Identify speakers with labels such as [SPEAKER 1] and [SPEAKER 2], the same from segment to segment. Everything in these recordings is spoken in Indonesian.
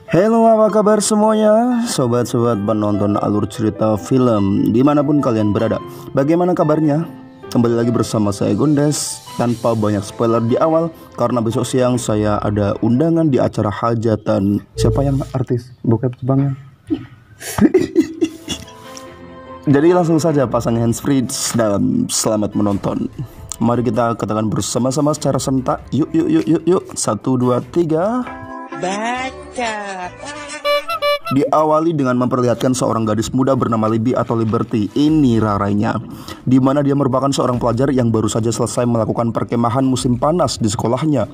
[SPEAKER 1] Halo, apa kabar semuanya? Sobat-sobat penonton alur cerita film dimanapun kalian berada. Bagaimana kabarnya? Kembali lagi bersama saya Gondes. Tanpa banyak spoiler di awal, karena besok siang saya ada undangan di acara hajatan. Siapa yang artis bokep Jepangnya? Jadi langsung saja pasang handsfree dan selamat menonton. Mari kita katakan bersama-sama secara serentak. Yuk. 1, 2, 3.
[SPEAKER 2] Baca.
[SPEAKER 1] Diawali dengan memperlihatkan seorang gadis muda bernama Libby atau Liberty. Ini rarainya, di mana dia merupakan seorang pelajar yang baru saja selesai melakukan perkemahan musim panas di sekolahnya.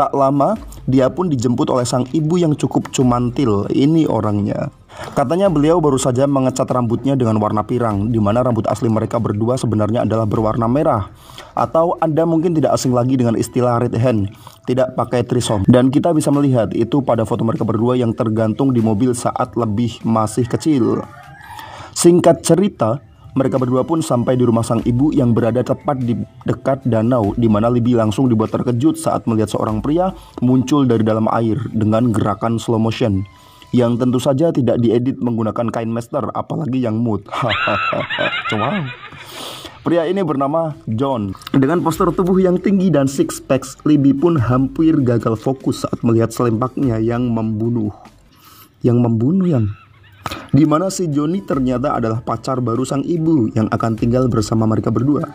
[SPEAKER 1] Tak lama, dia pun dijemput oleh sang ibu yang cukup cumantil. Ini orangnya. Katanya beliau baru saja mengecat rambutnya dengan warna pirang, di mana rambut asli mereka berdua sebenarnya adalah berwarna merah. Atau Anda mungkin tidak asing lagi dengan istilah red hand, tidak pakai trisom. Dan kita bisa melihat itu pada foto mereka berdua yang tergantung di mobil saat lebih masih kecil. Singkat cerita, mereka berdua pun sampai di rumah sang ibu yang berada tepat di dekat danau, di mana Libby langsung dibuat terkejut saat melihat seorang pria muncul dari dalam air dengan gerakan slow motion yang tentu saja tidak diedit menggunakan kain master, apalagi yang mood. Wow. Pria ini bernama John. Dengan postur tubuh yang tinggi dan six packs, Libby pun hampir gagal fokus saat melihat selempaknya yang membunuh. Di mana si Johnny ternyata adalah pacar baru sang ibu yang akan tinggal bersama mereka berdua.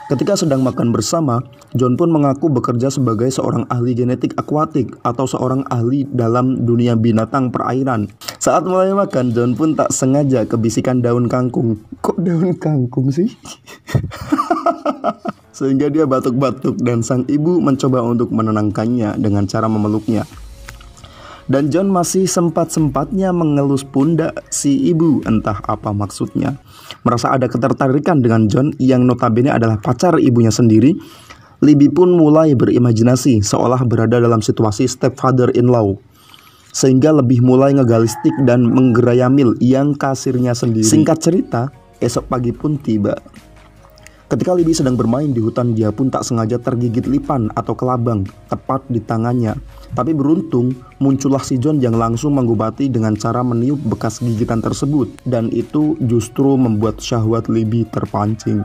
[SPEAKER 1] Ketika sedang makan bersama, John pun mengaku bekerja sebagai seorang ahli genetik akuatik atau seorang ahli dalam dunia binatang perairan. Saat mulai makan, John pun tak sengaja kebisikan daun kangkung. Kok daun kangkung sih? Sehingga dia batuk-batuk dan sang ibu mencoba untuk menenangkannya dengan cara memeluknya. Dan John masih sempat-sempatnya mengelus pundak si ibu, entah apa maksudnya. Merasa ada ketertarikan dengan John yang notabene adalah pacar ibunya sendiri, Libby pun mulai berimajinasi seolah berada dalam situasi stepfather-in-law. Sehingga lebih mulai ngegalistik dan menggerayamil yang kasirnya sendiri. Singkat cerita, esok pagi pun tiba. Ketika Libby sedang bermain di hutan, dia pun tak sengaja tergigit lipan atau kelabang tepat di tangannya. Tapi beruntung, muncullah si John yang langsung menggubati dengan cara meniup bekas gigitan tersebut. Dan itu justru membuat syahwat Libby terpancing.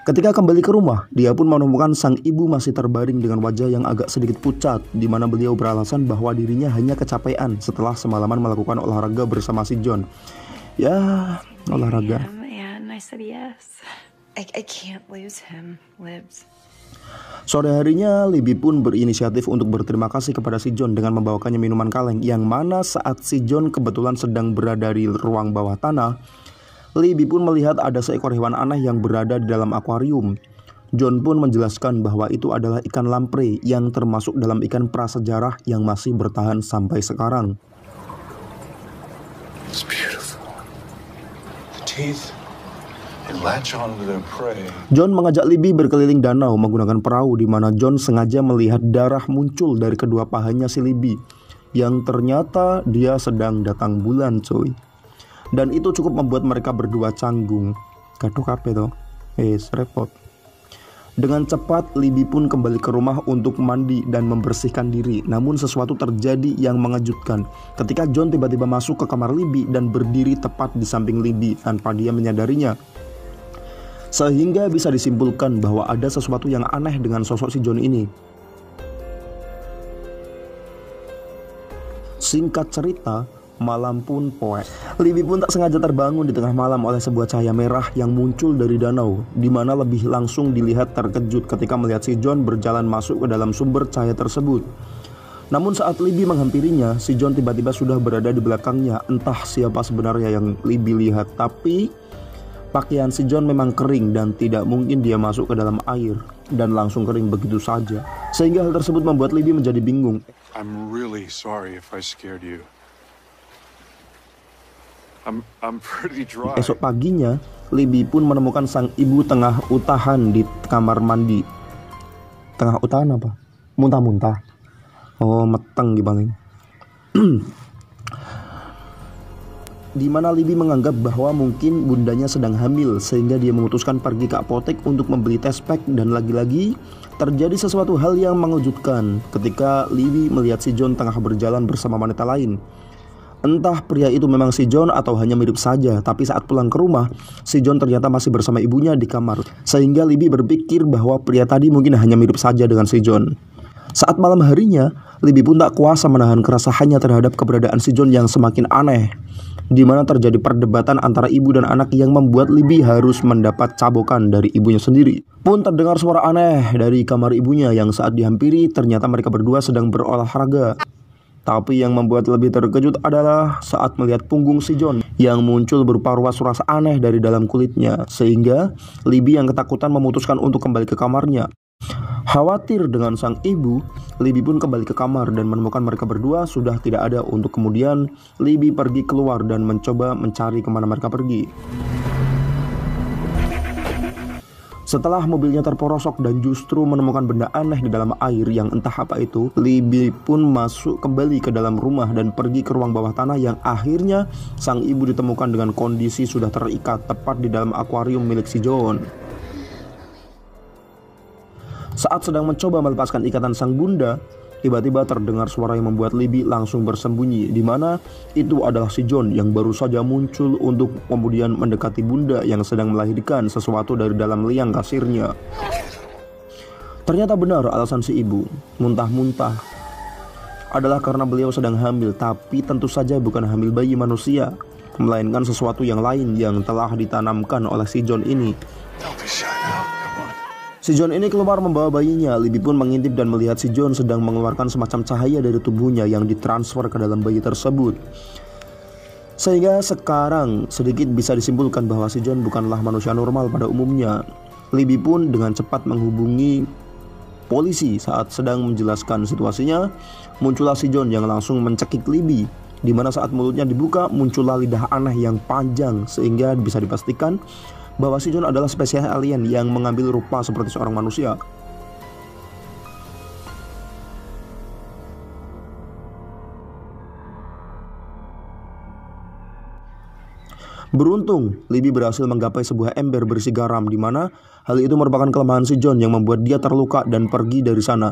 [SPEAKER 1] Ketika kembali ke rumah, dia pun menemukan sang ibu masih terbaring dengan wajah yang agak sedikit pucat, di mana beliau beralasan bahwa dirinya hanya kecapean setelah semalaman melakukan olahraga bersama si John. Ya, olahraga. Sore harinya, Libby pun berinisiatif untuk berterima kasih kepada si John dengan membawakannya minuman kaleng, yang mana saat si John kebetulan sedang berada di ruang bawah tanah, Libby pun melihat ada seekor hewan aneh yang berada di dalam akuarium. John pun menjelaskan bahwa itu adalah ikan lamprey yang termasuk dalam ikan prasejarah yang masih bertahan sampai sekarang. John mengajak Libby berkeliling danau menggunakan perahu, di mana John sengaja melihat darah muncul dari kedua pahanya si Libby, yang ternyata dia sedang datang bulan, coy. Dan itu cukup membuat mereka berdua canggung. Gaduh kape toh, repot. Dengan cepat, Libby pun kembali ke rumah untuk mandi dan membersihkan diri. Namun sesuatu terjadi yang mengejutkan ketika John tiba-tiba masuk ke kamar Libby dan berdiri tepat di samping Libby tanpa dia menyadarinya. Sehingga bisa disimpulkan bahwa ada sesuatu yang aneh dengan sosok si John ini. Singkat cerita, malam pun poek. Libby pun tak sengaja terbangun di tengah malam oleh sebuah cahaya merah yang muncul dari danau, di mana lebih langsung dilihat terkejut ketika melihat si John berjalan masuk ke dalam sumber cahaya tersebut. Namun saat Libby menghampirinya, si John tiba-tiba sudah berada di belakangnya. Entah siapa sebenarnya yang Libby lihat, tapi pakaian si John memang kering dan tidak mungkin dia masuk ke dalam air dan langsung kering begitu saja. Sehingga hal tersebut membuat Libby menjadi bingung.
[SPEAKER 3] I'm really sorry if I scared you. I'm pretty dry.
[SPEAKER 1] Esok paginya, Libby pun menemukan sang ibu tengah utahan di kamar mandi. Tengah utahan apa? Muntah-muntah. Oh, meteng gimana? di mana Libby menganggap bahwa mungkin bundanya sedang hamil sehingga dia memutuskan pergi ke apotek untuk membeli tes pack. Dan lagi-lagi terjadi sesuatu hal yang mengejutkan ketika Libby melihat si John tengah berjalan bersama wanita lain. Entah pria itu memang si John atau hanya mirip saja, tapi saat pulang ke rumah, si John ternyata masih bersama ibunya di kamar. Sehingga Libby berpikir bahwa pria tadi mungkin hanya mirip saja dengan si John. Saat malam harinya, Libby pun tak kuasa menahan keresahannya terhadap keberadaan si John yang semakin aneh, di mana terjadi perdebatan antara ibu dan anak yang membuat Libby harus mendapat cabokan dari ibunya sendiri. Pun terdengar suara aneh dari kamar ibunya yang saat dihampiri ternyata mereka berdua sedang berolahraga. Tapi yang membuat lebih terkejut adalah saat melihat punggung si John yang muncul berupa ruas-ruas aneh dari dalam kulitnya, sehingga Libby yang ketakutan memutuskan untuk kembali ke kamarnya. Khawatir dengan sang ibu, Libby pun kembali ke kamar dan menemukan mereka berdua sudah tidak ada. Untuk kemudian Libby pergi keluar dan mencoba mencari kemana mereka pergi. Setelah mobilnya terperosok dan justru menemukan benda aneh di dalam air yang entah apa itu, Libby pun masuk kembali ke dalam rumah dan pergi ke ruang bawah tanah yang akhirnya sang ibu ditemukan dengan kondisi sudah terikat tepat di dalam akuarium milik si John. Saat sedang mencoba melepaskan ikatan sang bunda, tiba-tiba terdengar suara yang membuat Libby langsung bersembunyi, di mana itu adalah si John yang baru saja muncul untuk kemudian mendekati bunda yang sedang melahirkan sesuatu dari dalam liang kasirnya. Ternyata benar alasan si ibu, muntah-muntah adalah karena beliau sedang hamil, tapi tentu saja bukan hamil bayi manusia, melainkan sesuatu yang lain yang telah ditanamkan oleh si John ini. Si John ini keluar membawa bayinya. Libby pun mengintip dan melihat si John sedang mengeluarkan semacam cahaya dari tubuhnya yang ditransfer ke dalam bayi tersebut. Sehingga sekarang sedikit bisa disimpulkan bahwa si John bukanlah manusia normal pada umumnya. Libby pun dengan cepat menghubungi polisi. Saat sedang menjelaskan situasinya, muncullah si John yang langsung mencekik Libby, di mana saat mulutnya dibuka muncullah lidah aneh yang panjang sehingga bisa dipastikan bahwa si John adalah spesies alien yang mengambil rupa seperti seorang manusia. Beruntung, Libby berhasil menggapai sebuah ember berisi garam, di mana hal itu merupakan kelemahan si John yang membuat dia terluka dan pergi dari sana.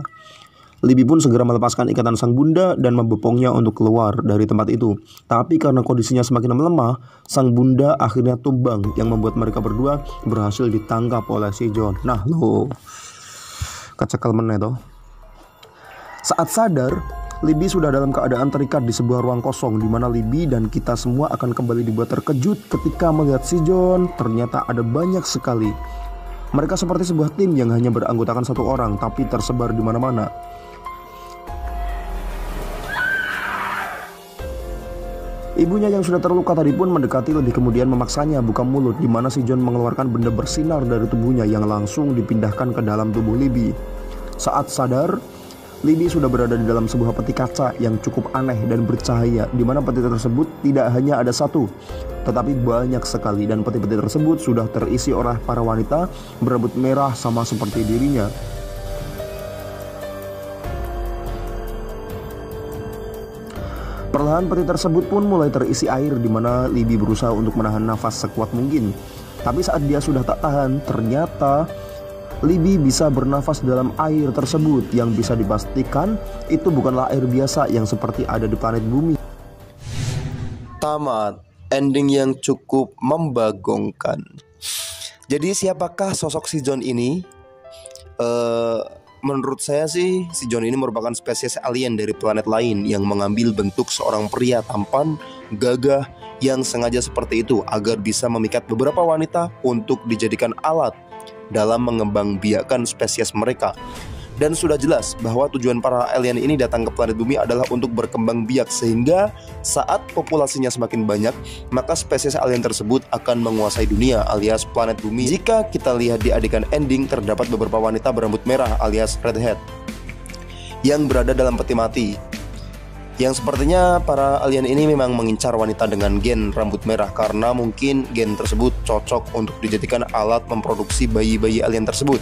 [SPEAKER 1] Libby pun segera melepaskan ikatan sang bunda dan membopongnya untuk keluar dari tempat itu. Tapi karena kondisinya semakin melemah, sang bunda akhirnya tumbang yang membuat mereka berdua berhasil ditangkap oleh si John. Nah lo, kecekel meneh toh. Saat sadar, Libby sudah dalam keadaan terikat di sebuah ruang kosong, di mana Libby dan kita semua akan kembali dibuat terkejut ketika melihat si John ternyata ada banyak sekali. Mereka seperti sebuah tim yang hanya beranggotakan satu orang tapi tersebar di mana-mana. Ibunya yang sudah terluka tadi pun mendekati Libby kemudian memaksanya buka mulut, di mana si John mengeluarkan benda bersinar dari tubuhnya yang langsung dipindahkan ke dalam tubuh Libby. Saat sadar, Libby sudah berada di dalam sebuah peti kaca yang cukup aneh dan bercahaya, di mana peti tersebut tidak hanya ada satu, tetapi banyak sekali, dan peti-peti tersebut sudah terisi oleh para wanita berambut merah sama seperti dirinya. Perlahan peti tersebut pun mulai terisi air, di mana Libby berusaha untuk menahan nafas sekuat mungkin. Tapi saat dia sudah tak tahan, ternyata Libby bisa bernafas dalam air tersebut yang bisa dipastikan itu bukanlah air biasa yang seperti ada di planet bumi.
[SPEAKER 4] Tamat. Ending yang cukup membagongkan. Jadi siapakah sosok si John ini? Menurut saya sih, si John ini merupakan spesies alien dari planet lain yang mengambil bentuk seorang pria tampan, gagah, yang sengaja seperti itu agar bisa memikat beberapa wanita untuk dijadikan alat dalam mengembangbiakan spesies mereka. Dan sudah jelas bahwa tujuan para alien ini datang ke planet bumi adalah untuk berkembang biak, sehingga saat populasinya semakin banyak, maka spesies alien tersebut akan menguasai dunia alias planet bumi. Jika kita lihat di adegan ending, terdapat beberapa wanita berambut merah alias redhead yang berada dalam peti mati, yang sepertinya para alien ini memang mengincar wanita dengan gen rambut merah, karena mungkin gen tersebut cocok untuk dijadikan alat memproduksi bayi-bayi alien tersebut.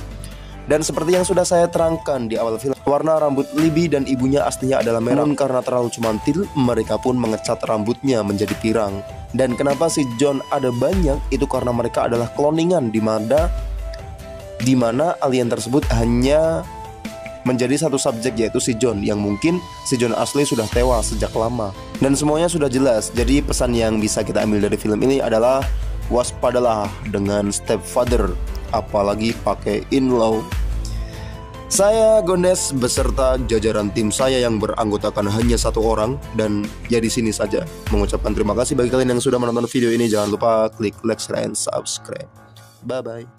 [SPEAKER 4] Dan seperti yang sudah saya terangkan di awal film, Warna rambut Libby dan ibunya aslinya adalah merah. Namun karena terlalu cumantil, mereka pun mengecat rambutnya menjadi pirang. Dan kenapa si John ada banyak? Itu karena mereka adalah cloningan, di mana alien tersebut hanya menjadi satu subjek, yaitu si John, yang mungkin si John asli sudah tewas sejak lama. Dan semuanya sudah jelas. Jadi pesan yang bisa kita ambil dari film ini adalah waspadalah dengan stepfather, apalagi pakai in-law. Saya Gondes beserta jajaran tim saya yang beranggotakan hanya satu orang, dan ya di sini saja mengucapkan terima kasih bagi kalian yang sudah menonton video ini. Jangan lupa klik like, share, and subscribe. Bye bye.